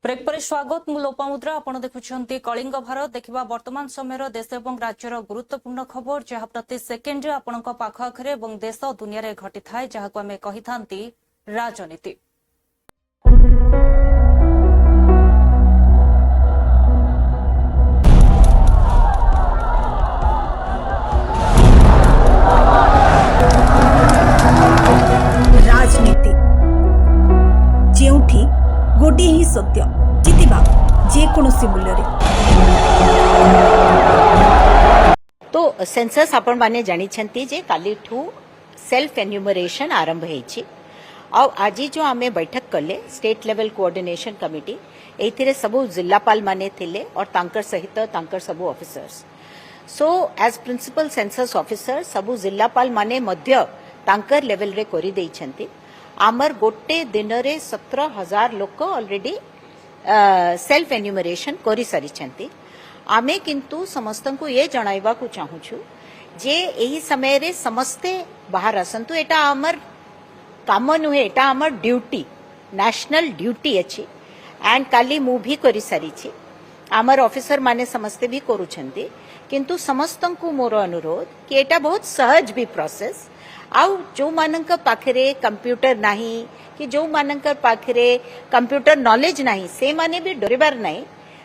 Break पर स्वागत मु लोपामुद्रा आपण देखुछंती कलिंग भारत देखिबा वर्तमान समय देश एवं राज्यर गुरुत्वपूर्ण खबर जहा प्रति सेकेंड रे आपणक पाख आखरे एवं देश दुनिया रे घटी थाए जहाको आमे कहिथांती राजनीति। राजनीति जेउठी गोटे ही सत्य जितिबा जेकोसी मूल्य रे। तो सेंसस आपण माने जानी छंती जे काली ठू सेल्फ एन्यूमरेशन आरंभ हेछि और आज जो आमे बैठक कले स्टेट लेवल कोऑर्डिनेशन कमिटी एथिरे सबु जिल्लापाल माने थिले और तांकर सहित तांकर सबु officers. So as principal census officer सबु जिल्लापाल माने मध्य तांकर लेवल रे करि देइ छंती। आमर गोटे दिन रे 17,000 लोक ऑलरेडी सेल्फ एन्यूमरेशन करि सारी छंती। आमे किंतु समस्त को ये जणाइबा को चाहूछु जे एही समय रे समस्ते बाहर आसंतु। एटा आमर काम नुहे, एटा आमर ड्यूटी, नेशनल ड्यूटी अछि एंड काली मु भी करि सारी छी, आमर ऑफिसर माने समस्ते भी करू छंती। किंतु समस्त को मोर अनुरोध कि एटा बहुत सहज भी प्रोसेस आउ जो मानक पाखरे कंप्यूटर नाही कि जो मानक पाखरे कंप्यूटर नॉलेज नाही से माने भी डरिबार नाही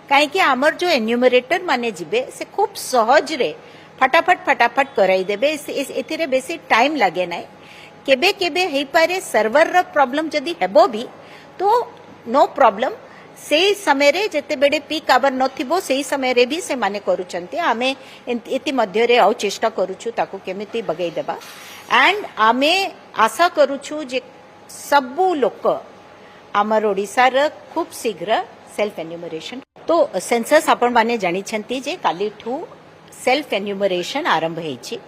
काहे कि आमर जो एन्यूमरेटर माने जिबे से खूब सहज रे फटाफट कराई देबे। एथिरे बेसी टाइम लागे नाही। केबे केबे हेई पारे सर्वर र प्रॉब्लम जदी हेबो भी तो नो प्रॉब्लम, से समय रे जते बेडे पीक आवर नथिबो सेही समय रे भी से माने करूचंती। आमे इति मध्य रे आउ चेष्टा करूछु ताको केमिति बगै देबा एंड आमे आशा करूछु जे सबु लोक आमर ओडिसा र खूब शीघ्र सेल्फ एन्यूमरेशन। तो सेंसस आपण माने जानी छंती जे काली ठू सेल्फ एन्यूमरेशन आरंभ हेछि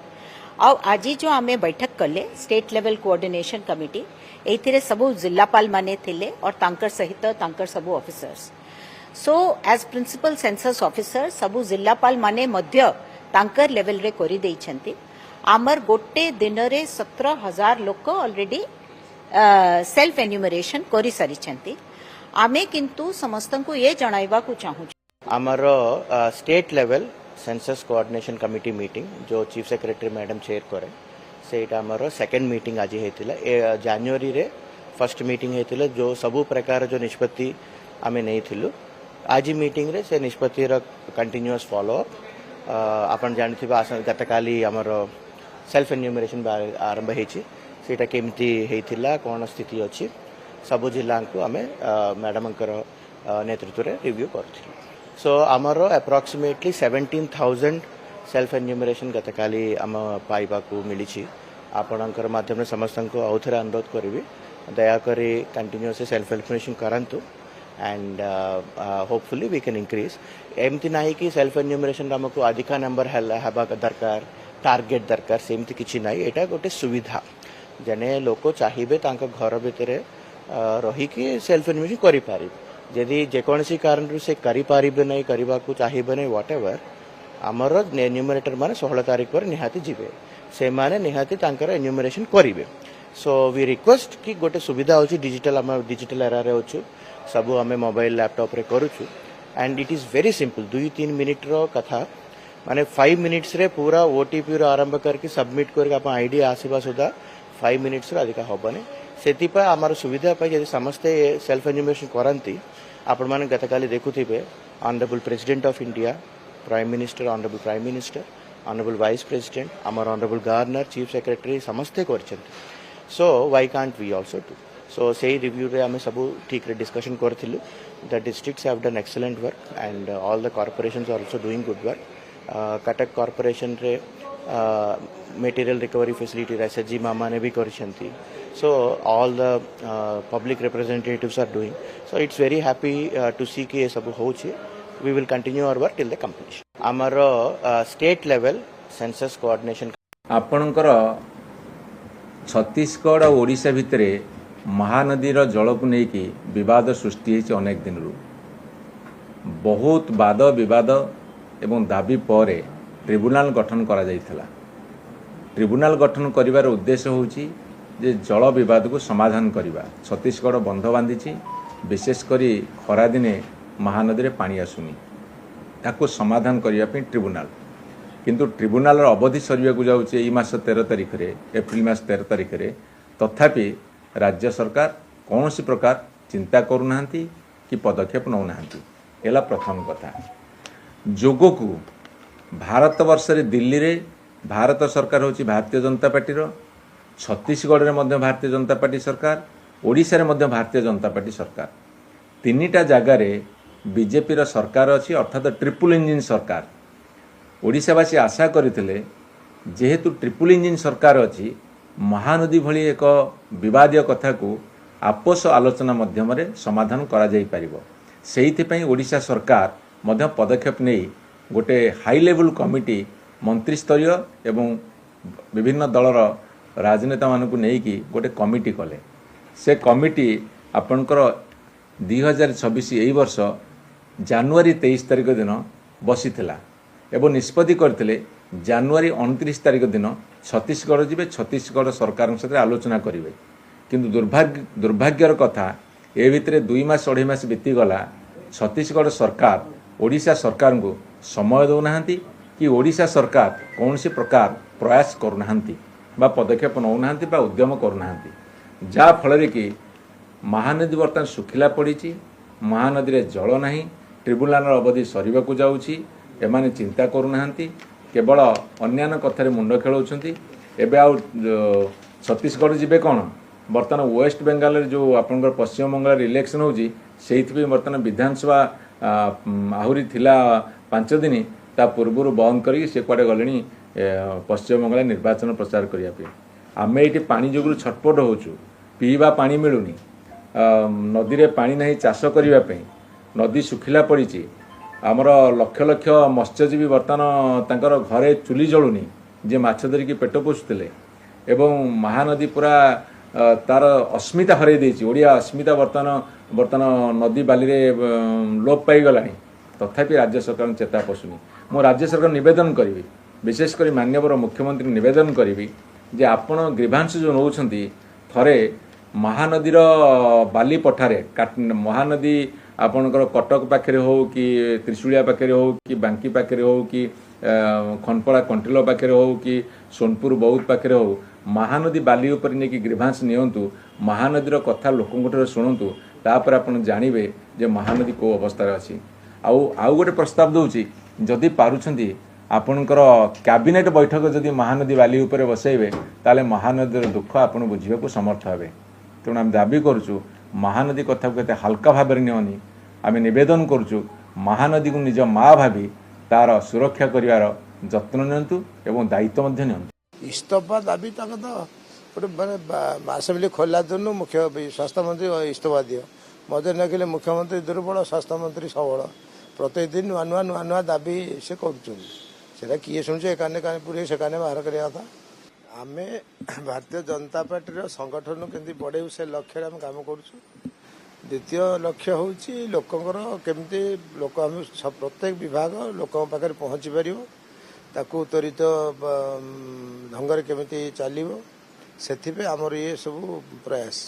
और आज जो आमे बैठक कले स्टेट लेवल कोऑर्डिनेशन कमिटी एथिरे सबु जिल्लापाल माने थिले और तांकर सहित तांकर सबु officers. So as principal census officer सबु जिल्लापाल माने मध्य तांकर लेवल रे करि देइ छंती। आमर गोटे दिन रे 17,000 लोक ऑलरेडी सेल्फ एन्यूमरेशन करि सारी छंती। आमे किंतु समस्त को ये जणाइबा को चाहू आमर state level census coordination committee meeting जो चीफ सेक्रेटरी मैडम चेयर करे सेटा आमर सेकंड मीटिंग आज हेतिला। जनवरी रे फर्स्ट मीटिंग हेतिला जो सबु प्रकार जो निष्पत्ति आमे नै थिलु। आज मीटिंग रे से निष्पत्ति र कंटीन्यूअस फॉलो अप आपण जानिथिबा गतकाली आमर सेल्फ एन्यूमरेशन आरंभ हेछि सेटा केमती हेतिला कोन स्थिति अछि सबु जिला को आमे मैडम नेतृत्व रे रिव्यू करथिलु। सो आमर अप्रोक्सीमेटली 17,000 सेल्फ एन्यूमरेशन गतकाली आम पाइबा को मिली। आपणकर माध्यम समस्त को आउथरे अनुरोध करी दयाकोरी कंटिन्यूअस सेल्फ एन्यूमरेशन करंतु and hopefully we can increase. एमती ना कि सेल्फ एन्यूमरेशन आमको अधिका नंबर हेबा दरकार, टार्गेट दरकार, सेमती किछि नाही। एटा गोटे सुविधा जने लोक चाहिए घर भितर रही कि सेल्फ एन्यूमरेशन करि पारि। यदि जेकोसी कारण से करि पारिबे नहीं, करबा को चाहिए नहीं, व्हाट एवर आमर एन्यूमरेटर माने 16 तारिख पर निहाती जिबे से माने निहाती तांकर एन्यूमरेशन करिवे। सो वी रिक्वेस्ट कि गोटे सुविधा होची डिजिटल, आम डिजिटल एरा रे होछु सबु आमे मोबाइल लैपटॉप रे करूछु and it is very simple. 2-3 minute रो कथा माने 5 मिनिट्स रे पूरा ओटीपी रो आरंभ करके सबमिट करके आप आईडी आसीबा सुधा 5 मिनिट्स रो अधिक होबने। सेति पर आमर सुविधा पाई यदि समस्ते सेल्फ एन्यूमरेशन करंती आपण माने गतकाली देखुथिबे honourable president of India, prime minister, honourable prime minister, honourable vice president, आमर ऑनरेबल गवर्नर, चीफ सेक्रेटरी समस्ते करछन्ती। So why can't we also do. So सेही रिव्यू रे आमे सब ठीक रे डिस्कशन करथिलु। The districts have done excellent work and all the corporations are also doing good work. Cuttack corporation रे मटेरियल रिकवरी फैसिलिटी एसएचजी मामा ने भी करछन्ती। So all the public representatives are doing. So it's very happy to see कि ये सब होची। We will continue our work till the completion. आमर state level census coordination आपणकर छत्तीसगढ़ और ओडिशा भितरे महानदीर जल को लेकिन विवाद सृष्टि होती अनेक दिन रु बहुत वाद विवाद एवं दाबी पर ट्रिब्यूनाल गठन करा जाइथला। ट्रिब्यूनाल गठन करिवार उद्देश्य होची जे जल विवाद को समाधान करवा। छत्तीसगढ़ बंध बांधि विशेषकर खरा दिने महानदी में पानी आसुनी ताको समाधान करने ट्रिब्यूनाल किंतु ट्रिब्यूनाल अवधि सरिया जाऊँचे यही मास 13 तारिख रे एप्रिल मास 13 तारिख रे तथापि राज्य सरकार कौन सी प्रकार चिंता करूना कि पदक्षेप नौना एला प्रथम कथा जोग को भारत वर्ष रे दिल्ली रे भारत सरकार होची भारतीय जनता पार्टी रो छत्तीसगढ़ रे मध्य भारतीय जनता पार्टी सरकार ओडिशा रे मध्य भारतीय जनता पार्टी सरकार तीनिटा जगार बीजेपी रो सरकार अच्छी अर्थात ट्रिपल इंजिन सरकार ओडिशावासी आशा करते जेहेतु ट्रिपल इंजिन सरकार अच्छी महानदी भली एक विवादीय कथा को आपस आलोचना माध्यम रे समाधान करा जाई परिबो सेहिथिपई ओडिशा सरकार मध्य पदक्षेप नहीं गोटे हाई लेवल कमिटी मंत्री स्तरीय एवं विभिन्न दलर राजनेता मानकु नेकी गोटे कमिटी कले से कमिटी आपणकर 2026 यही वर्ष जनवरी 23 तारिख दिन बसीथिला एवं निष्पत्ति करथिले जनवरी 29 तारिख दिन छत्तीसगढ़ जीवे छत्तीसगढ़ सरकार सहित आलोचना करेंगे किंतु दुर्भाग्यर कथा ए भितर 2 मास 2.5 मास बीतीगला छत्तीसगढ़ सरकार ओडिशा सरकार को समय दौना कि ओडिशा सरकार कौन सी प्रकार प्रयास करूना बा पदक्षेप नौना बा उद्यम करूना जा फल कि महानदी बर्तमान सुखिला पड़ी महानदी रे जल नहीं ट्रिब्यूनाल अवधि सरिबा को जाउछि एमाने चिंता करूना केवल अन्यान्य कथार मुंड खेलाउछंती एबे आ छत्तीसगढ़ जीवे कौन बर्तमान वेस्ट बेंगल जो आपंकर पश्चिम बंगाल इलेक्शन होची सेइथि बर्तमान विधानसभा आहुरी थिला 5 दिन ता पूर्व बंद करी से कुआडे गलेनी पश्चिम बंगाल निर्वाचन प्रचार करिया पे आमे एठी पानी जोगुरु छटपट होचु पीवा पानी मिलुनी नदी रे पानी नहीं चाष करिया पे नदी सुखिला पड़ी आमर लक्ष लक्ष मत्स्यजीवी बर्तमान तांकर घरे चुली जलुनी जे माछ धरिकी पेट पोषुले एवं महानदी पूरा तार अस्मिता हरई देछि ओडिया अस्मिता बर्तमान नदी बाली रे लोप पाई गलानी तथापि राज्य सरकार चेता पशुनी मो राज्य सरकार निवेदन करी विशेषकर माननीय मुख्यमंत्री निवेदन करी जे आपण ग्रीभांश जो नौछंती थरे महानदीर बाली पठारे महानदी आपणकर कटक पाखे हो कि त्रिशूलिया पाखे हो कि बांकी पाखे हो कि खनपड़ा कंटिलो पाखे हो कि सोनपुर बौद्ध पाखे हो महानदी बाली उपर नहीं ग्रीभांश नियंतु महानदीर कथा लोकों शुणु तापर आप जानवे जे महानदी को अवस्था अच्छी आउ गोटे प्रस्ताव दूची जदि पारुछंती आपणकर कैबिनेट बैठक जदि महानदी बाली उपर बसैबे ताले महानदीर दुख आपण बुझे को समर्थ हे तेणु आम दाबी करुचु महानदी कथा को हल्का भाव नियनि आम नवेदन करुचु महानदी को निज माँ भावी तार सुरक्षा करिवार जत्न नियंतु एवं दायित्व मध्य नियंतु इस्तफा दाबी तक तो गोटे माने आसेम्बली खोला दिन मुख्य स्वास्थ्य मंत्री इस्तफा दियो मत नखिले मुख्यमंत्री दुर्बल स्वास्थ्य मंत्री सबल प्रत्येक दिन नुआ नुआ नुआ नुआ दाबी से कर किए शुणुचे एकाने काने पूरे से काने बाहर करिया था आम भारतीय जनता पार्टी संगठन केमती बढ़ेबू से लक्ष्य आम काम करुँ द्वितीय लक्ष्य हूँ लोकंर केमती लोक आम प्रत्येक विभाग लोक पाखे पहुँची पार ताकू त्वरित ढंग केमती चलो से आमर ये सब प्रयास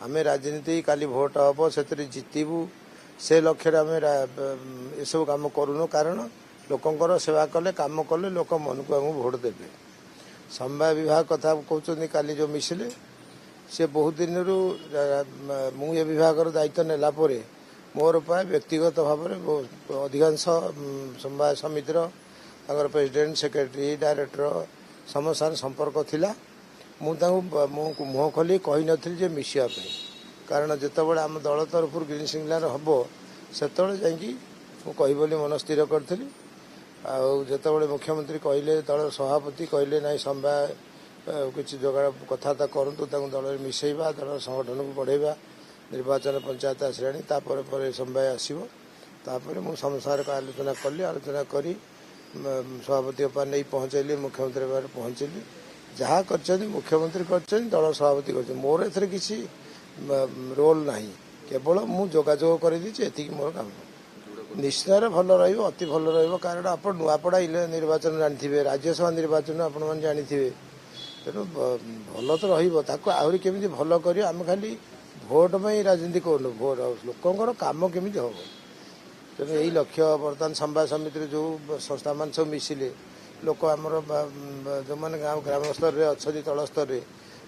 आम राजनीति काली भोट हम से जितबू से लक्ष्य आम ये सब कम करूँ कारण लोकंर सेवा कले काम कले लोक मन को आमको भोट देवे संवाद विभाग कथा कहते काली जो मिसिले से बहुत दिन मु ये विभाग दायित्व नेला मोर प्राय व्यक्तिगत भाव में अधिकांश संवाद समितिर प्रेसिडेंट सेक्रेटरी डायरेक्टर समस्त संपर्क थिला मुह खोली कही नी जे मिसिया कारण जितेबाला आम दल तरफ ग्रीन सिग्नल हम से कही बोली मन स्थिर करी आते मुख्यमंत्री कहले दल सभापति कहले ना संवाद किसी जोगाड़ कथबार्ता करूँ दल में मिसेबा दल संगठन को बढ़ेबा निर्वाचन पंचायत आसला संवाद आसपर मुझे संसार आलोचना कली आलोचना करी सभापति पार नहीं पहुँचली मुख्यमंत्री पार पहुँचली जहाँ कर मुख्यमंत्री कर दल सभापति कर मोर ए किसी रोल ना केवल मु जोगाजोग कर मोर काम निश्चय भल रति भल कारण आप नुआपड़ा निर्वाचन जानते राज्यसभा निर्वाचन आपण जानी तेणु भल तो रही आहरी केमी भल कर आम खाली ଭୋଟ ପାଇଁ ରାଜନୀତି କରୁନୁ, ଭୋଟ ଲୋକଙ୍କର କାମ କେମିତି ହବ। ତେଣୁ ଏଇ ଲକ୍ଷ୍ୟ ବର୍ତ୍ତମାନ ସମ୍ବାଦ ସମିତିରେ ଯେଉଁ ସଂସ୍ଥାମାନେ ସବୁ ମିଶିଲେ ଲୋକ ଆମର ଯେଉଁମାନେ ଗ୍ରାମ ସ୍ତରରେ ଅଛନ୍ତି ତଳ ସ୍ତରରେ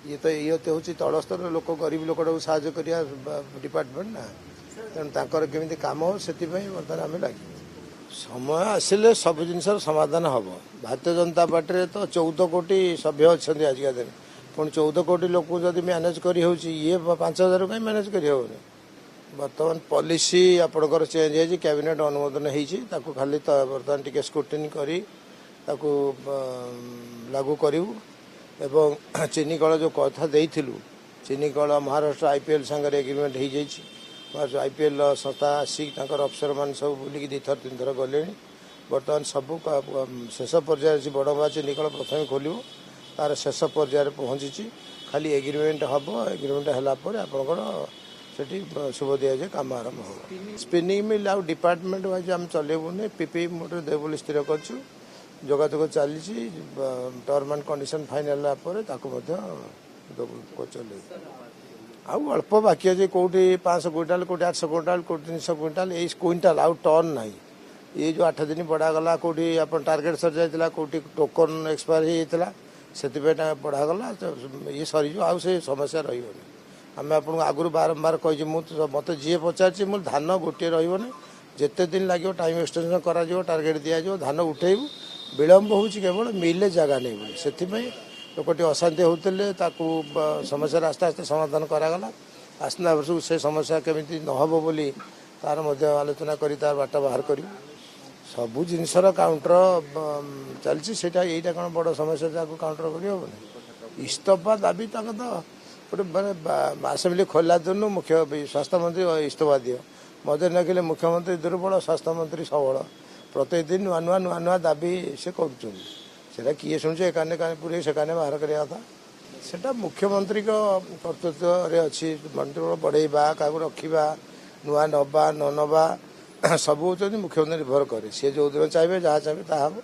ଇଏ ତ ହେଉଛି ତଳ ସ୍ତରରେ ଲୋକ ଗରିବ ଲୋକଟାକୁ ସାହାଯ୍ୟ କରିବା ଡିପାର୍ଟମେଣ୍ଟ ନା। ତେଣୁ ତାଙ୍କର କେମିତି କାମ ହେବ ସେଥିପାଇଁ ବର୍ତ୍ତମାନ ଆମେ ଲାଗିବୁ। ସମୟ ଆସିଲେ ସବୁ ଜିନିଷର ସମାଧାନ ହେବ। ଭାରତୀୟ ଜନତା ପାର୍ଟିରେ ତ 14 କୋଟି ସଭ୍ୟ ଅଛନ୍ତି ଆଜିକା ଦିନ, ପୁଣି 14 କୋଟି ଲୋକଙ୍କୁ ଯଦି ମ୍ୟାନେଜ କରିହେଉଛି ଇଏ 5,000 କାହିଁ ମ୍ୟାନେଜ କରିହେବନି। ବର୍ତ୍ତମାନ ପଲିସି ଆପଣଙ୍କର ଚେଞ୍ଜ ହେଇଛି, କ୍ୟାବିନେଟ୍ ଅନୁମୋଦନ ହେଇଛି, ତାକୁ ଖାଲି ବର୍ତ୍ତମାନ ଟିକେ ସ୍କ୍ରୁଟିନି କରି ତାକୁ ଲାଗୁ କରିବୁ। ଏବଂ ଚିନି କଳ ଯେଉଁ କଥା ଦେଇଥିଲୁ, ଚିନି କଳ ମହାରାଷ୍ଟ୍ର IPL ସାଙ୍ଗରେ ଏଗ୍ରିମେଣ୍ଟ ହେଇଯାଇଛି। IPL ସଂସ୍ଥା ଆସିକି ତାଙ୍କର ଅଫିସରମାନେ ସବୁ ବୁଲିକି 2 ଥର 3 ଥର ଗଲେଣି। ବର୍ତ୍ତମାନ ସବୁ ଶେଷ ପର୍ଯ୍ୟାୟରେ ଅଛି। ବଡ଼ମା ଚିନି କଳ ପ୍ରଥମେ ଖୋଲିବ, ତାର ଶେଷ ପର୍ଯ୍ୟାୟରେ ପହଞ୍ଚିଛି। ଖାଲି ଏଗ୍ରିମେଣ୍ଟ ହେବ, ଏଗ୍ରିମେଣ୍ଟ ହେଲା ପରେ ଆପଣଙ୍କର ସେଠି ଶୁଭ ଦିଆଯାଏ, କାମ ଆରମ୍ଭ ହେବ। ସ୍ପିନିଂ ମିଲ୍ ଆଉ ଡିପାର୍ଟମେଣ୍ଟ ୱାଇଜ୍ ଆମେ ଚଲେଇବୁନି, PPP ମୋଡ଼ରେ ଦେବୁ ବୋଲି ସ୍ଥିର କରିଛୁ। ଯୋଗାଯୋଗ ଚାଲିଛି, ଟର୍ମ ଆଣ୍ଡ କଣ୍ଡିସନ୍ ଫାଇନାଲ୍ ହେଲା ପରେ ତାକୁ ମଧ୍ୟ ଚଲେଇବୁ। ଆଉ ଅଳ୍ପ ବାକି ଅଛି, କେଉଁଠି 500 କୁଇଣ୍ଟାଲ, କେଉଁଠି 800 କୁଇଣ୍ଟାଲ, କେଉଁଠି 300 କୁଇଣ୍ଟାଲ, ଏଇ କୁଇଣ୍ଟାଲ ଆଉ ଟନ୍ ନାହିଁ। ଏଇ ଯେଉଁ 8 ଦିନ ବଢ଼ାଗଲା, କେଉଁଠି ଆପଣ ଟାର୍ଗେଟ୍ ସରିଯାଇଥିଲା, କେଉଁଠି ଟୋକନ୍ ଏକ୍ସପାୟାର ହେଇଯାଇଥିଲା, ସେଥିପାଇଁ ବଢ଼ାଗଲା। ଇଏ ସରିଯିବ, ଆଉ ସେ ସମସ୍ୟା ରହିବନି। ଆମେ ଆପଣଙ୍କୁ ଆଗରୁ ବାରମ୍ବାର କହିଛୁ, ମୋତେ ଯିଏ ପଚାରିଛି ମୁଁ ଧାନ ଗୋଟିଏ ରହିବନି, ଯେତେ ଦିନ ଲାଗିବ ଟାଇମ୍ ଏକ୍ସଟେନସନ୍ କରାଯିବ, ଟାର୍ଗେଟ୍ ଦିଆଯିବ, ଧାନ ଉଠେଇବୁ। ବିଳମ୍ବ ହେଉଛି କେବଳ ମିଲ୍ରେ ଜାଗା ନେଇ ବୋଲି, ସେଥିପାଇଁ ଲୋକ ଟିକେ ଅଶାନ୍ତି ହେଉଥିଲେ, ତାକୁ ସମସ୍ୟାର ଆସ୍ତେ ଆସ୍ତେ ସମାଧାନ କରାଗଲା। ଆସନ୍ତା ବର୍ଷକୁ ସେ ସମସ୍ୟା କେମିତି ନ ହେବ ବୋଲି ତାର ମଧ୍ୟ ଆଲୋଚନା କରି ତାର ବାଟ ବାହାର କରିବୁ। ସବୁ ଜିନିଷର କାଉଣ୍ଟର ଚାଲିଛି, ଏଇଟା କ'ଣ ବଡ଼ ସମସ୍ୟା, ତାକୁ କାଉଣ୍ଟର କରିହେବନି। ଇସ୍ତଫା ଦାବି ତାଙ୍କ ତ ଗୋଟେ ମାନେ ଆସେମ୍ବଲି ଖୋଲା ଦିନୁ ସ୍ୱାସ୍ଥ୍ୟମନ୍ତ୍ରୀ ଇସ୍ତଫା ଦିଅ, ମଜା ନଖିଲେ ମୁଖ୍ୟମନ୍ତ୍ରୀ ଦୁର୍ବଳ, ସ୍ୱାସ୍ଥ୍ୟମନ୍ତ୍ରୀ ସବଳ। ପ୍ରତ୍ୟେକ ଦିନ ନୂଆ ନୂଆ ଦାବି ସେ କରୁଛନ୍ତି। ସେଟା କିଏ ଶୁଣୁଛି, ଏକାନେ ପୁରୀ ସେକାନେ ବାହାର କରିବା କଥା। ସେଟା ମୁଖ୍ୟମନ୍ତ୍ରୀଙ୍କ କର୍ତ୍ତୃତ୍ୱରେ ଅଛି। ମନ୍ତ୍ରୀବଳ ବଢ଼େଇବା, କାହାକୁ ରଖିବା, ନୂଆ ନେବା ନ ନେବା ସବୁ ହେଉଛନ୍ତି ମୁଖ୍ୟମନ୍ତ୍ରୀ ନିର୍ଭର କରେ। ସିଏ ଯେଉଁଦିନ ଚାହିଁବେ, ଯାହା ଚାହିଁବେ ତାହା ହେବ।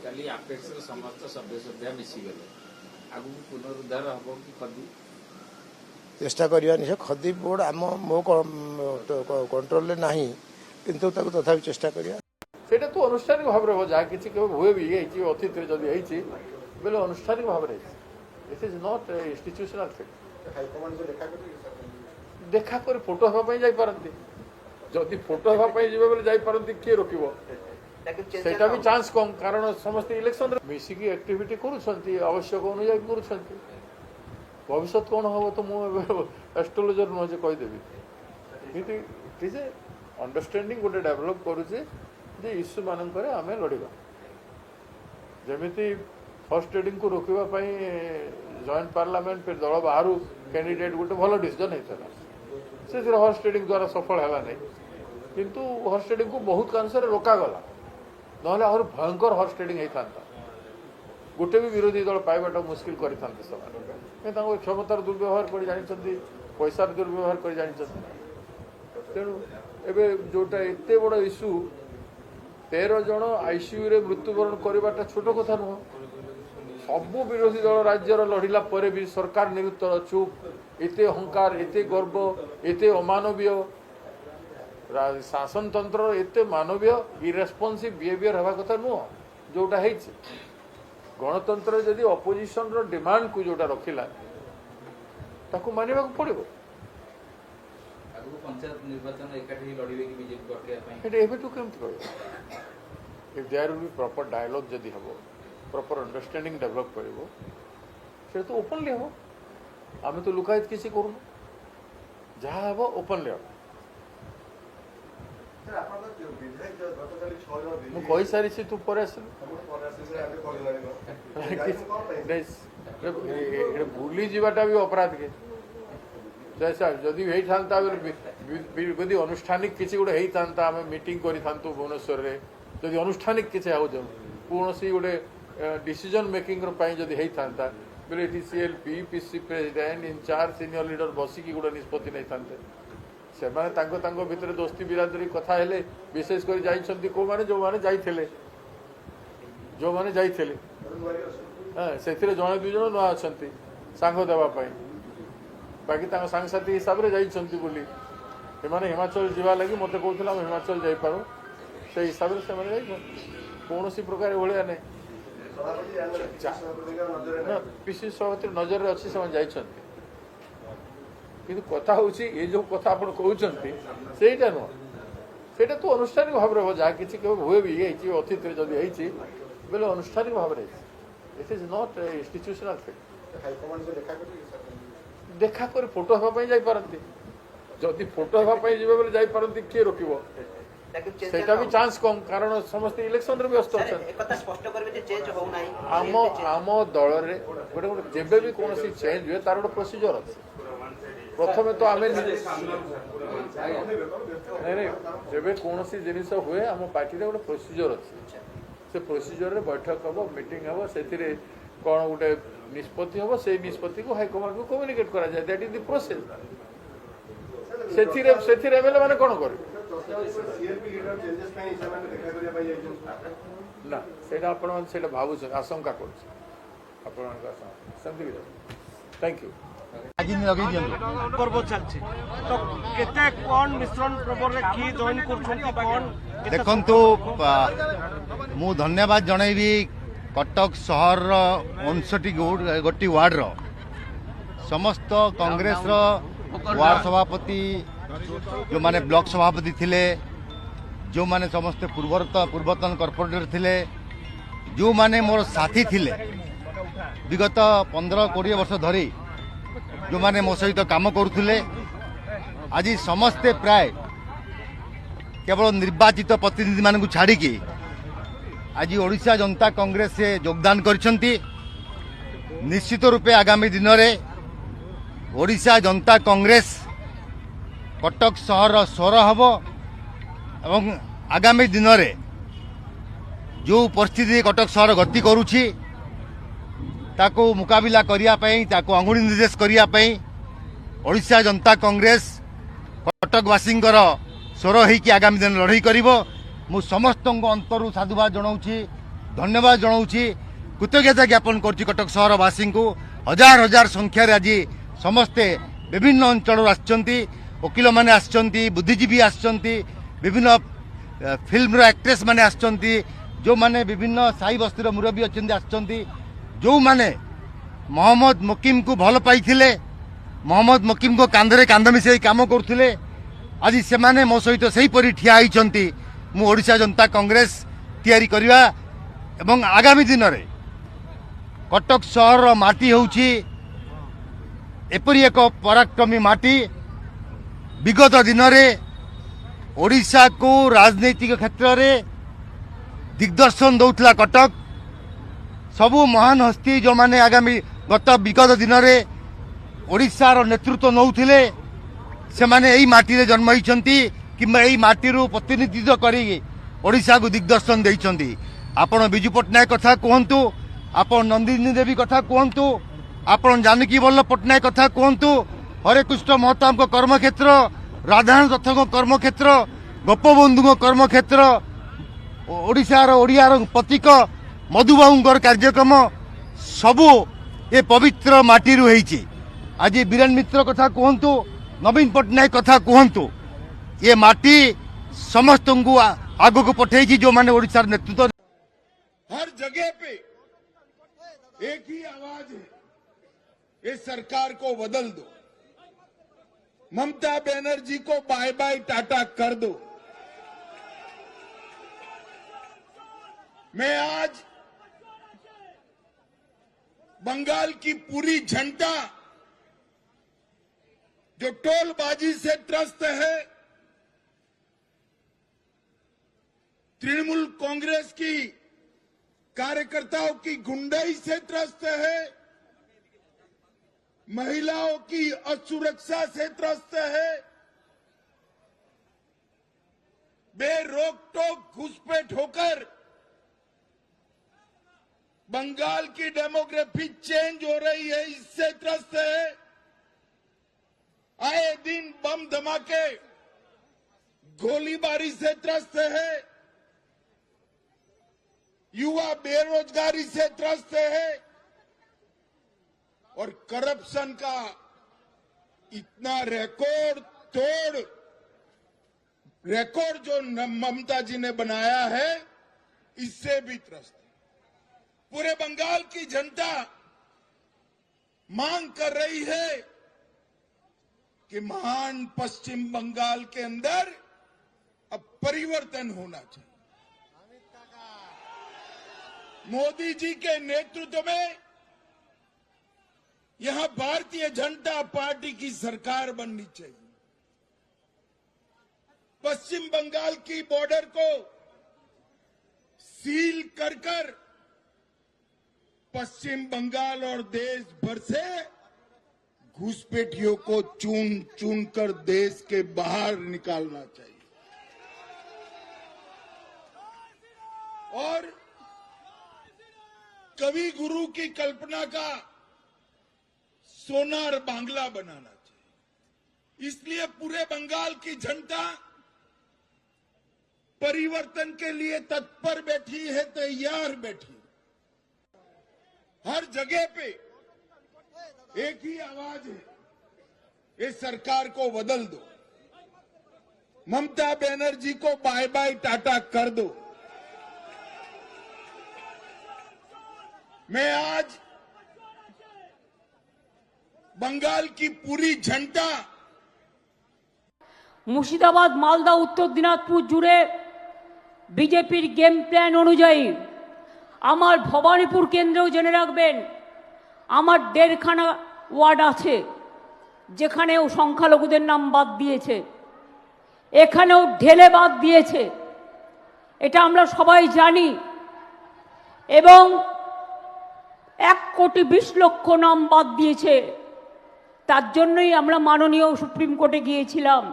କାଲି ଆପେକ୍ସର ସମସ୍ତ ସଭ୍ୟ ମିଶିଗଲେ, ଆଗକୁ ପୁନରୁଦ୍ଧାର ହେବ କି ଖଦି? ଚେଷ୍ଟା କରିବା ନିଶ୍ଚୟ। ଖଦି ବୋର୍ଡ ମୋ କଣ୍ଟ୍ରୋଲରେ ନାହିଁ, କିନ୍ତୁ ତାକୁ ତଥାପି ଚେଷ୍ଟା କରିବା। ସେଇଟା ତ ଅନୁଷ୍ଠାନିକ ଭାବରେ ହେବ, ଯାହା କିଛି କେବେ ହୁଏ ବି ହେଇଛି, ଅତୀତରେ ଯଦି ହେଇଛି ବୋଲେ ଅନୁଷ୍ଠାନିକ ଭାବରେ ହେଇଛି। It is not institutional thing. ଦେଖା କରି ଫଟୋ ହେବା ପାଇଁ ଯାଇପାରନ୍ତି, ଯଦି ଫଟୋ ହେବା ପାଇଁ ଯିବେ ବୋଲେ ଯାଇପାରନ୍ତି, କିଏ ରୋକିବ? ସେଇଟା ବି ଚାନ୍ସ କମ୍, କାରଣ ସମସ୍ତେ ଇଲେକ୍ସନରେ ମିଶିକି ଆକ୍ଟିଭିଟି କରୁଛନ୍ତି, ଆବଶ୍ୟକ ଅନୁଯାୟୀ କରୁଛନ୍ତି। ଭବିଷ୍ୟତ କ'ଣ ହେବ ତ ମୁଁ ଏବେ ଆଷ୍ଟ୍ରୋଲୋଜର ନୁହେଁ ଯେ କହିଦେବି, କିନ୍ତୁ ଇଟ୍ ଇଜ୍ ଏ ଅଣ୍ଡରଷ୍ଟାଣ୍ଡିଂ ଗୋଟେ ଡେଭଲପ୍ କରୁଛି ଯେ ଇସ୍ୟୁ ମାନଙ୍କରେ ଆମେ ଲଢ଼ିବା। ଯେମିତି ହର୍ସ ଟ୍ରେଡିଂକୁ ରୋକିବା ପାଇଁ ଜଏଣ୍ଟ ପାର୍ଲାମେଣ୍ଟ ଫେର ଦଳ ବାହାରୁ କ୍ୟାଣ୍ଡିଡେଟ୍ ଗୋଟେ ଭଲ ଡିସିଜନ୍ ହେଇଥିଲା, ସେଥିରେ ହର୍ସ ଟ୍ରେଡିଂ ଦ୍ୱାରା ସଫଳ ହେଲା ନାହିଁ, କିନ୍ତୁ ହର୍ସ ଟ୍ରେଡିଂକୁ ବହୁତ କାଂଶରେ ରୋକାଗଲା, ନହେଲେ ଆହୁରି ଭୟଙ୍କର ହର୍ସ ଟ୍ରେଡିଂ ହେଇଥାନ୍ତା। ଗୋଟେ ବି ବିରୋଧୀ ଦଳ ପାଇବାଟା ମୁସ୍କିଲ କରିଥାନ୍ତେ ସେମାନେ, କିନ୍ତୁ ତାଙ୍କ କ୍ଷମତାର ଦୁର୍ବ୍ୟବହାର କରି ଜାଣିଛନ୍ତି, ପଇସାର ଦୁର୍ବ୍ୟବହାର କରି ଜାଣିଛନ୍ତି। ତେଣୁ ଏବେ ଯେଉଁଟା ଏତେ ବଡ଼ ଇସ୍ୟୁ, 13 ଜଣ ICUରେ ମୃତ୍ୟୁବରଣ କରିବାଟା ଛୋଟ କଥା ନୁହଁ। ସବୁ ବିରୋଧୀ ଦଳ ରାଜ୍ୟର ଲଢ଼ିଲା ପରେ ବି ସରକାର ନିରୁତ୍ତର, ଚୁପ୍। ଏତେ ଅହଙ୍କାର, ଏତେ ଗର୍ବ, ଏତେ ଅମାନବୀୟ ଶାସନତନ୍ତ୍ରର ଏତେ ମାନବୀୟ ଇରେସ୍ପନ୍ସିଭ୍ ବିହେଭିଅର ହେବା କଥା ନୁହଁ ଯେଉଁଟା ହେଇଛି। ଗଣତନ୍ତ୍ରରେ ଯଦି ଅପୋଜିସନର ଡିମାଣ୍ଡକୁ ଯେଉଁଟା ରଖିଲା ତାକୁ ମାନିବାକୁ ପଡ଼ିବ। ଆଗକୁ ପଞ୍ଚାୟତ ନିର୍ବାଚନ ଏକାଠି ଲଢ଼ିବେ କି ବିଜେପି ଅଟକାଇବା ପାଇଁ? ଏଇଟା ଏବେଠୁ କେମିତି କହିବ? If there will be proper dialogue ଯଦି ହେବ, ପ୍ରପର ଅଣ୍ଡରଷ୍ଟାଣ୍ଡିଂ ଡେଭଲପ୍ କରିବ, ସେଟା ତ ଓପନଲି ହେବ। ଆମେ ତ ଲୁକାୟିତ କିଛି କରୁନୁ, ଯାହା ହେବ ଓପନଲି ହେବ। ମୁଁ କହିସାରିଛି, ତୁ ପରେ ଆସିଲୁ। ଭୁଲି ଯିବାଟା ବି ଅପରାଧ କି? ଯଦି ହେଇଥାନ୍ତା ଯଦି ଅନୁଷ୍ଠାନିକ କିଛି ଗୋଟେ ହେଇଥାନ୍ତା, ଆମେ ମିଟିଂ କରିଥାନ୍ତୁ ଭୁବନେଶ୍ୱରରେ, ଯଦି ଅନୁଷ୍ଠାନିକ କିଛି ହେଉଛି କୌଣସି ଗୋଟେ ଡିସିଜନ୍ ମେକିଂର ପାଇଁ ଯଦି ହେଇଥାନ୍ତା ବୋଲେ ଏଠି CLP, PC president, incharge, senior leader ବସିକି ଗୋଟେ ନିଷ୍ପତ୍ତି ନେଇଥାନ୍ତେ। ସେମାନେ ତାଙ୍କ ଭିତରେ ଦୋସ୍ତି ବିରାଦରୀ କଥା ହେଲେ, ବିଶେଷ କରି ଯାଇଛନ୍ତି ଯେଉଁମାନେ ଯାଇଥିଲେ ସେଥିରେ ଜଣେ ଦୁଇ ଜଣ ନୂଆ ଅଛନ୍ତି ସାଙ୍ଗ ଦେବା ପାଇଁ। बाकी सांगसाथी हिसाब से जाइछंती बोली एमाने हिमाचल जीवा लगी मते कहउथला हिमाचल जाई पारो से हिसाब से माने कौन सी प्रकार भाया नहीं पीसी सभापति नजर अच्छी से जाइछंती किंतु कथा होची ये जो कथा आपण कहउछंती सेटा नुह सेटा तो अनुष्ठानिक भाव रे हो जा किछि के हुए भी हेछि अतिथि जदी हेछि बेले अनुष्ठानिक भाव रे it is not institutional thing देखा कर फोटो हवा जाई पारंती जदि फोटो हवा जीवे बोले जाई पारंती किए रोकिबो सेटा भी चांस कम कारण समस्त इलेक्शन रे व्यस्त अछन एकता स्पष्ट करबे जे चेंज हो नाही आम दल रे गोटे गोटे जेबे भी कौन चेंज हुए तार गोटे प्रोसीजर अच्छे प्रथम तो आम नहीं जब कौन जिन हुए आम पार्टी गोटे प्रोसीजर अच्छे से प्रोसीजर रे बैठक हम मीटिंग हम से कौन गोटे निष्पत्ति हम से निष्पत्ति को हाईकमांड को कम्युनिकेट करा जाए दैट इज द प्रोसेस से एमएलए माने कौन करे ना सेटा आपण सेटा भावुछ आशंका कर थैंक यू पर्व चलछि तो केते कोन मिश्रण पर्व रे की जॉइन करछंती कोन देखंतु मु धन्यवाद जणैबी कटक शहर 59 गोटी वार्ड रो समस्त कांग्रेस रो वार्ड सभापति जो माने ब्लॉक सभापति थिले जो माने समस्त पूर्वतन कॉर्पोरेटर थिले जो माने मोर साथी थिले विगत 15-20 वर्ष धरी जो माने मो सहित काम करुले आज समस्ते प्राय केवल निर्वाचित प्रतिनिधि मानू छाड़ी आज ओडिशा जनता कांग्रेस से योगदान करछंती निश्चित रूपे आगामी दिन में ओडिशा जनता कांग्रेस कटक सहर स्वर हम एवं आगामी दिन में जो परिस्थिति कटक सहर गति करुछि ताको मुकाबिला करिया पई ताको अंगुड़ी निर्देश करिया पई ओडिशा जनता कांग्रेस कटकवासी स्वर होइकि आगामी दिन लड़ाई करिवो मु समस्त अंतरु साधुवाद जनाऊँगी धन्यवाद जनाऊँगी कृतज्ञता ज्ञापन करुच्ची कटक सहरवासी को हजार हजार संख्यार आज समस्ते विभिन्न अंचल आसचंती वकिल माने आसचंती बुद्धिजीवी आसचंती विभिन्न फिल्म एक्ट्रेस माने आसचंती जो माने विभिन्न साई बस्तीर मुरब्बी अच्छे आसचंती जो माने मोहम्मद मुकीम को भल पाई मोहम्मद मुकीम को कांधरे कांध मिसई काम करुले आज से माने मो सहित सही परी ठिया होइचंती मु ओडिशा जनता कांग्रेस तैयारी करिवा एवं आगामी दिन में कटक सहर माटी होउची एपरी एक पराक्रमी माटी विगत दिन में ओडिशा को राजनैतिक क्षेत्र में दिग्दर्शन दौथला कटक सबु महान हस्ती जो माने आगामी गत विगत दिन में ओडिशार नेतृत्व नौथिले से माने एई माटी रे जन्म होइचंती किंबा एई माटी रो प्रतिनिधित्व करी ओडिशा को दिग्दर्शन देइचंती आपण बिजू पटनायक कथा कहंतु आपण नंदिनी देवी कथा कहंतु आपण जानकी वल्लभ पटनायक कथा कहंतु हरे कृष्ण महताब को कर्मक्षेत्र राधानाथ रथ को कर्मक्षेत्र गोपबंधु कर्मक्षेत्र ओडिशार ओडियार प्रतीक मधुबाबुंकर कार्यक्रम सबू ए पवित्र माटी रु हेइची आज बीरेन मित्र कथा कहंतु नवीन पटनायक कथा कहंतु ये माटी समस्त को आग को पठेगी जो माने ओडिशार नेतृत्व हर जगह पे एक ही आवाज है ये सरकार को बदल दो ममता बनर्जी को बाय बाय टाटा कर दो। मैं आज बंगाल की पूरी जनता जो टोलबाजी से त्रस्त है तृणमूल कांग्रेस की कार्यकर्ताओं की गुंडाई से त्रस्त है महिलाओं की असुरक्षा से त्रस्त है बेरोक टोक घुसपैठ होकर बंगाल की डेमोग्राफी चेंज हो रही है इससे त्रस्त है आए दिन बम धमाके गोलीबारी से त्रस्त है युवा बेरोजगारी से त्रस्त है और करप्शन का इतना रिकॉर्ड जो ममता जी ने बनाया है, इससे भी त्रस्त है। पूरे बंगाल की जनता मांग कर रही है कि महान पश्चिम बंगाल के अंदर अब परिवर्तन होना चाहिए। मोदी जी के नेतृत्व में यहां भारतीय जनता पार्टी की सरकार बननी चाहिए। पश्चिम बंगाल की बॉर्डर को सील कर पश्चिम बंगाल और देश भर से घुसपैठियों को चुन कर देश के बाहर निकालना चाहिए और कवि गुरु की कल्पना का सोनार बांग्ला बनाना चाहिए। इसलिए पूरे बंगाल की जनता परिवर्तन के लिए तत्पर बैठी है, तैयार बैठी। हर जगह पे एक ही आवाज है, इस सरकार को बदल दो, ममता बनर्जी को बाय बाय टाटा कर दो। मैं आज बंगाल की पूरी जनता মুর্শিদাবাদ মালদা উত্তর দিনাজপুর জুড়ে বিজেপির গেম প্ল্যান অনুযায়ী আমার ভবানীপুর কেন্দ্রেও জেনে রাখবেন আমার 1.5খানা ওয়ার্ড আছে যেখানেও সংখ্যালঘুদের নাম বাদ দিয়েছে, এখানেও ঢেলে বাদ দিয়েছে, এটা আমরা সবাই জানি। এবং 1,20,00,000 নাম বাদ দিয়েছে। তার জন্যই আমরা মাননীয় সুপ্রিম কোর্টে গিয়েছিলাম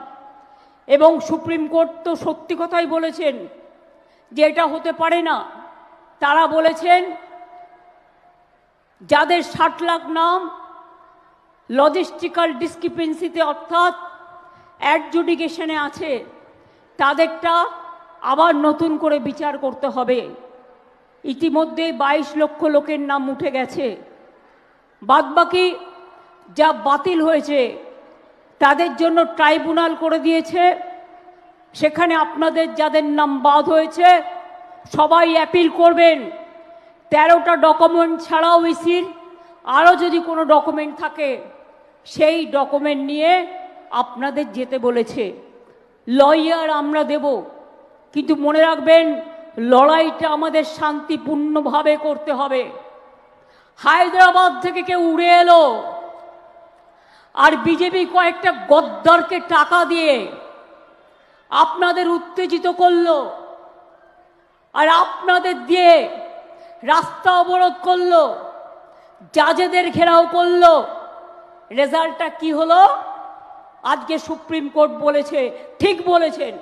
এবং সুপ্রিম কোর্ট তো সত্যি কথাই বলেছেন যে এটা হতে পারে না। তারা বলেছেন যাদের 60 লাখ নাম লজিস্টিক্যাল ডিসক্রিপেন্সিতে অর্থাৎ অ্যাডজুডিকেশনে আছে তাদেরটা আবার নতুন করে বিচার করতে হবে। ইতিমধ্যে 22 লক্ষ লোকের নাম উঠে গেছে। বাদবাকি যা বাতিল হয়েছে তাদের জন্য ট্রাইব্যুনাল করে দিয়েছে। সেখানে আপনাদের যাদের নাম বাদ হয়েছে সবাই অ্যাপিল করবেন। 13টা ডকুমেন্ট ছাড়াও ইসির আরও যদি কোনো ডকুমেন্ট থাকে সেই ডকুমেন্ট নিয়ে আপনাদের যেতে বলেছে। লয়ার আমরা দেব, কিন্তু মনে রাখবেন লড়াইটা আমাদের শান্তিপূর্ণভাবে করতে হবে। হায়দ্রাবাদ থেকে কেউ উড়ে এলো আর বিজেপি কয়েকটা গদ্দারকে টাকা দিয়ে আপনাদের উত্তেজিত করলো আর আপনাদের দিয়ে রাস্তা অবরোধ করলো, জাজেদের ঘেরাও করলো। রেজাল্টটা কি হলো? আজকে সুপ্রিম কোর্ট বলেছে, ঠিক বলেছেন।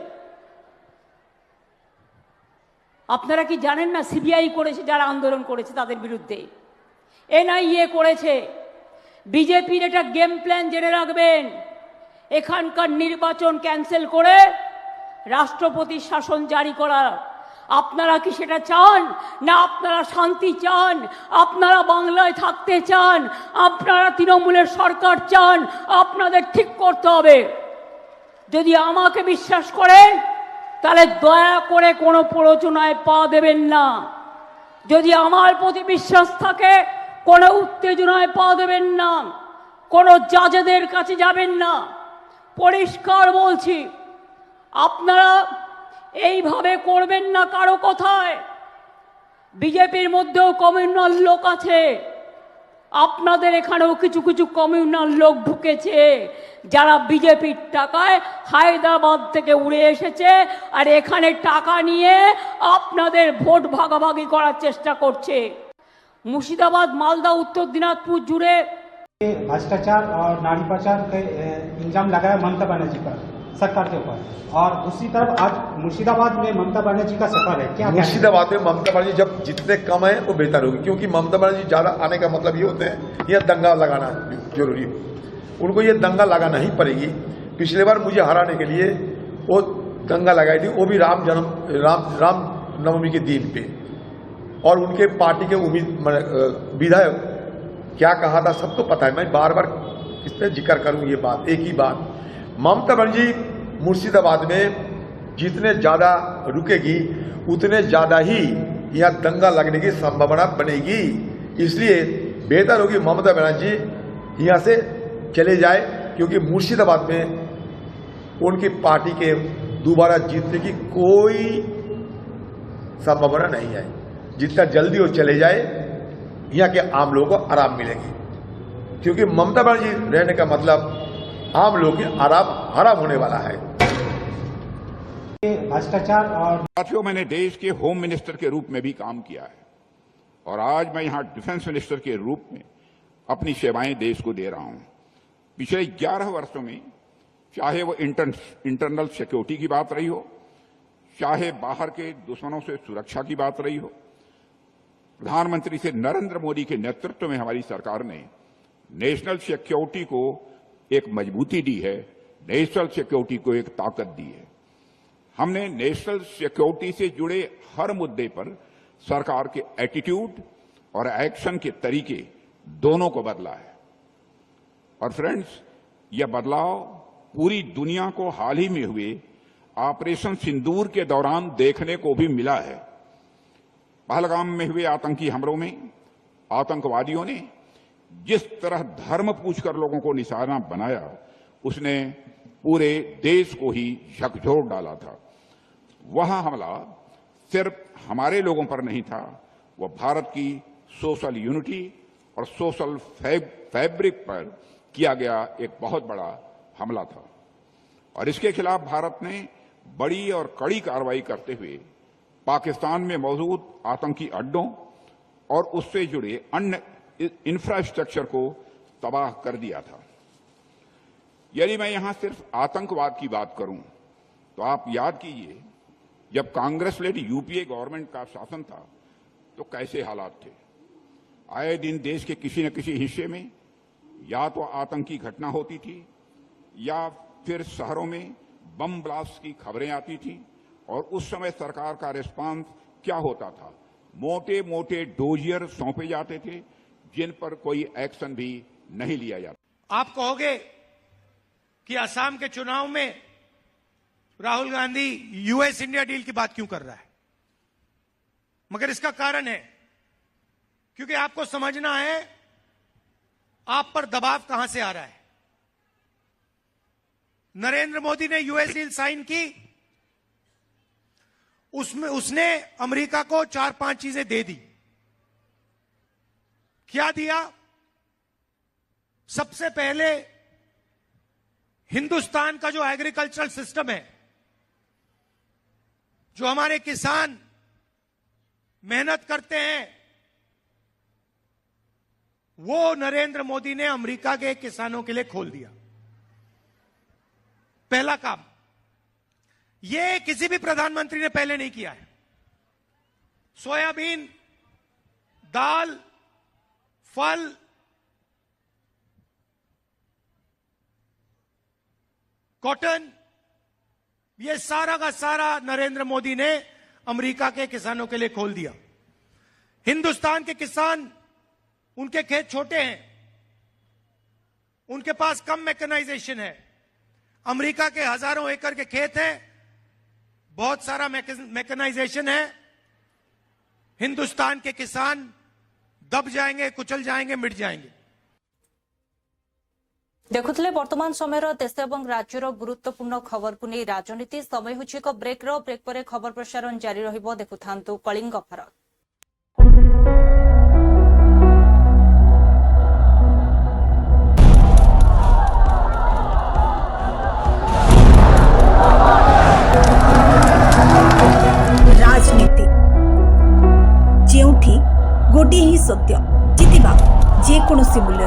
আপনারা কি জানেন না সিবিআই করেছে যারা আন্দোলন করেছে তাদের বিরুদ্ধে, এনআইএ করেছে। বিজেপির এটা গেম প্ল্যান জেনে রাখবেন। এখানকার নির্বাচন ক্যান্সেল করে রাষ্ট্রপতির শাসন জারি করা। আপনারা কি সেটা চান? না আপনারা শান্তি চান? আপনারা বাংলায় থাকতে চান? আপনারা তৃণমূলের সরকার চান? আপনাদের ঠিক করতে হবে। যদি আমাকে বিশ্বাস করেন তাহলে দয়া করে কোনো প্ররোচনায় পা দেবেন না। যদি আমার প্রতি বিশ্বাস থাকে কোনো উত্তেজনায় পা দেবেন না, কোনো জাজেদের কাছে যাবেন না। পরিষ্কার বলছি, আপনারা এইভাবে করবেন না কারো কথায়। বিজেপির মধ্যেও কমিউনাল লোক আছে, আপনাদের এখানেও কিছু কিছু কমিউনাল লোক ঢুকেছে যারা বিজেপির টাকায় হায়দ্রাবাদ থেকে উড়ে এসেছে আর এখানে টাকা নিয়ে আপনাদের ভোট ভাগাভাগি করার চেষ্টা করছে। मुर्शिदाबाद मालदा उत्तर दिनाजपुर जुड़े भ्रष्टाचार और नारी पाचार का इल्जाम लगाया ममता बनर्जी पर, सरकार के ऊपर। और दूसरी तरफ आज मुर्शिदाबाद में ममता बनर्जी का सफर है। क्या मुर्शिदाबाद में ममता बनर्जी जब जितने कम है वो बेहतर होगी, क्योंकि ममता बनर्जी ज्यादा आने का मतलब ये होते हैं यह दंगा लगाना जरूरी है। उनको ये दंगा लगाना ही पड़ेगी। पिछले बार मुझे हराने के लिए वो दंगा लगाई थी, वो भी राम नवमी के दिन पे। और उनके पार्टी के विधायक क्या कहा था सबको पता है। मैं बार बार इस पर जिक्र करूं ये बात, एक ही बात, ममता बनर्जी मुर्शिदाबाद में जितने ज्यादा रुकेगी उतने ज्यादा ही यहाँ दंगा लगने की संभावना बनेगी। इसलिए बेहतर होगी ममता बनर्जी यहाँ से चले जाए, क्योंकि मुर्शिदाबाद में उनकी पार्टी के दोबारा जीतने की कोई संभावना नहीं है। जितना जल्दी वो चले जाए यहाँ के आम लोगों को आराम मिलेगी, क्योंकि ममता बनर्जी रहने का मतलब आम लोगों की आराम हराम होने वाला है। भ्रष्टाचार और साथियों, मैंने देश के होम मिनिस्टर के रूप में भी काम किया है और आज मैं यहां डिफेंस मिनिस्टर के रूप में अपनी सेवाएं देश को दे रहा हूं। पिछले 11 वर्षों में चाहे वो इंटरनल सिक्योरिटी की बात रही हो, चाहे बाहर के दुश्मनों से सुरक्षा की बात रही हो, प्रधानमंत्री से नरेंद्र मोदी के नेतृत्व में हमारी सरकार ने नेशनल सिक्योरिटी को एक मजबूती दी है, नेशनल सिक्योरिटी को एक ताकत दी है। हमने नेशनल सिक्योरिटी से जुड़े हर मुद्दे पर सरकार के एटीट्यूड और एक्शन के तरीके दोनों को बदला है। और फ्रेंड्स, यह बदलाव पूरी दुनिया को हाल ही में हुए ऑपरेशन सिंदूर के दौरान देखने को भी मिला है। पहलगाम में हुए आतंकी हमलों में आतंकवादियों ने जिस तरह धर्म पूछकर लोगों को निशाना बनाया, उसने पूरे देश को ही झकझोर डाला था। वह हमला सिर्फ हमारे लोगों पर नहीं था, वह भारत की सोशल यूनिटी और सोशल फैब्रिक पर किया गया एक बहुत बड़ा हमला था। और इसके खिलाफ भारत ने बड़ी और कड़ी कार्रवाई करते हुए पाकिस्तान में मौजूद आतंकी अड्डों और उससे जुड़े अन्य इंफ्रास्ट्रक्चर को तबाह कर दिया था। यदि मैं यहां सिर्फ आतंकवाद की बात करूं तो आप याद कीजिए, जब कांग्रेस लेड यूपीए गवर्नमेंट का शासन था तो कैसे हालात थे। आए दिन देश के किसी न किसी हिस्से में या तो आतंकी घटना होती थी या फिर शहरों में बम ब्लास्ट की खबरें आती थी, और उस समय सरकार का रिस्पांस क्या होता था? मोटे मोटे डोजियर सौंपे जाते थे जिन पर कोई एक्शन भी नहीं लिया जाता। आप कहोगे कि असम के चुनाव में Rahul Gandhi US India deal की बात क्यों कर रहा है? मगर इसका कारण है क्योंकि आपको समझना है आप पर दबाव कहां से आ रहा है। नरेंद्र मोदी ने यूएस डील साइन की, उसमें उसने अमेरिका को 4-5 चीजें दे दी। क्या दिया? सबसे पहले हिंदुस्तान का जो एग्रीकल्चरल सिस्टम है, जो हमारे किसान मेहनत करते हैं, वो नरेंद्र मोदी ने अमेरिका के किसानों के लिए खोल दिया। पहला काम, ये किसी भी प्रधानमंत्री ने पहले नहीं किया है। सोयाबीन, दाल, फल, कॉटन, ये सारा का सारा नरेंद्र मोदी ने अमेरिका के किसानों के लिए खोल दिया। हिंदुस्तान के किसान, उनके खेत छोटे हैं, उनके पास कम मैकेनाइजेशन है। अमेरिका के हजारों एकड़ के खेत हैं, बहुत सारा मैकेनाइजेशन है। हिंदुस्तान के किसान दब जाएंगे, कुचल जाएंगे, मिट जाएंगे। देखुले वर्तमान समय देश और राज्यर गुरुत्वपूर्ण खबर को नहीं राजनीति समय होछि एक ब्रेक पर खबर प्रसारण जारी रहिबो। देखुथांतु कलिंग भारत। राजनीति जेउठी गोटे ही सत्य जितिबा जेकोसी मूल्य